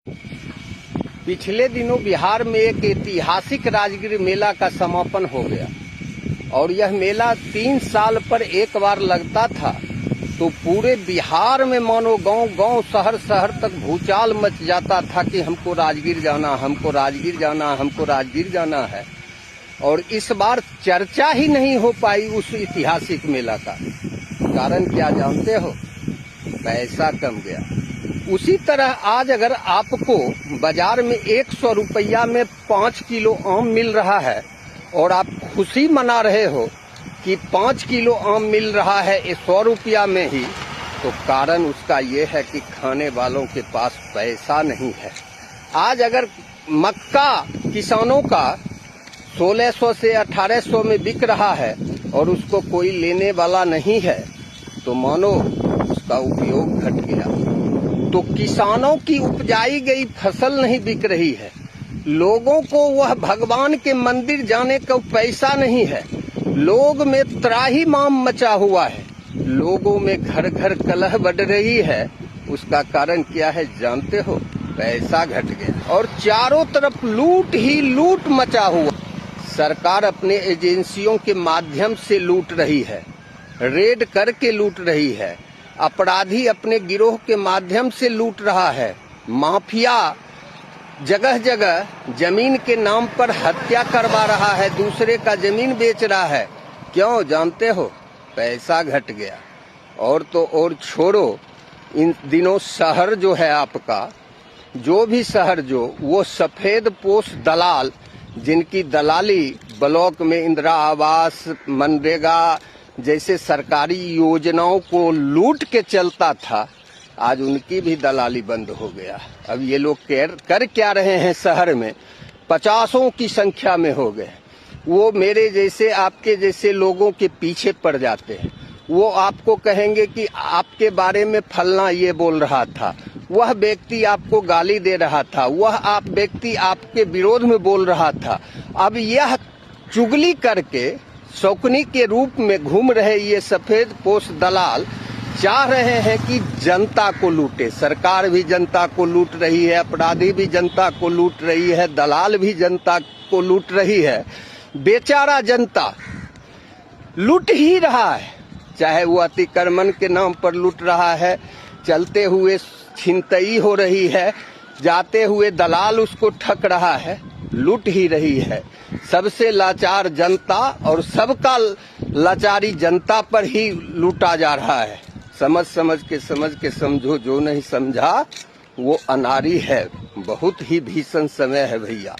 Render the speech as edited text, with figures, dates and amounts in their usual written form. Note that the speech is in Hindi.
पिछले दिनों बिहार में एक ऐतिहासिक राजगीर मेला का समापन हो गया और यह मेला 3 साल पर एक बार लगता था। तो पूरे बिहार में मानो गांव गांव शहर शहर तक भूचाल मच जाता था कि हमको राजगीर जाना, हमको राजगीर जाना, हमको राजगीर जाना है। और इस बार चर्चा ही नहीं हो पाई उस ऐतिहासिक मेला का। कारण क्या जानते हो? पैसा कम गया। उसी तरह आज अगर आपको बाजार में 100 रुपया में 5 किलो आम मिल रहा है और आप खुशी मना रहे हो कि 5 किलो आम मिल रहा है 100 रुपया में ही, तो कारण उसका ये है कि खाने वालों के पास पैसा नहीं है। आज अगर मक्का किसानों का 1600 से 1800 में बिक रहा है और उसको कोई लेने वाला नहीं है, तो मानो उसका उपयोग घट गया। तो किसानों की उपजाई गई फसल नहीं बिक रही है, लोगों को वह भगवान के मंदिर जाने का पैसा नहीं है, लोग में त्राही माम मचा हुआ है, लोगों में घर घर कलह बढ़ रही है। उसका कारण क्या है जानते हो? पैसा घट गया और चारों तरफ लूट ही लूट मचा हुआ। सरकार अपने एजेंसियों के माध्यम से लूट रही है, रेड करके लूट रही है, अपराधी अपने गिरोह के माध्यम से लूट रहा है, माफिया जगह जगह जमीन के नाम पर हत्या करवा रहा है, दूसरे का जमीन बेच रहा है। क्यों जानते हो? पैसा घट गया। और तो और छोड़ो, इन दिनों शहर जो है आपका, जो भी शहर वो सफेद पोश दलाल, जिनकी दलाली ब्लॉक में इंदिरा आवास, मनरेगा जैसे सरकारी योजनाओं को लूट के चलता था, आज उनकी भी दलाली बंद हो गया। अब ये लोग कर क्या रहे हैं? शहर में 50 की संख्या में हो गए। वो मेरे जैसे आपके जैसे लोगों के पीछे पड़ जाते हैं। वो आपको कहेंगे कि आपके बारे में फलना ये बोल रहा था, वह व्यक्ति आपको गाली दे रहा था, वह आप व्यक्ति आपके विरोध में बोल रहा था। अब यह चुगली करके शौकनी के रूप में घूम रहे ये सफेद पोश दलाल चाह रहे हैं कि जनता को लूटे। सरकार भी जनता को लूट रही है, अपराधी भी जनता को लूट रही है, दलाल भी जनता को लूट रही है। बेचारा जनता लूट ही रहा है, चाहे वो अतिक्रमण के नाम पर लूट रहा है, चलते हुए छिनतई हो रही है, जाते हुए दलाल उसको ठग रहा है, लूट ही रही है। सबसे लाचार जनता और सबका लाचारी जनता पर ही लूटा जा रहा है। समझ के समझो, जो नहीं समझा वो अनारी है। बहुत ही भीषण समय है भैया।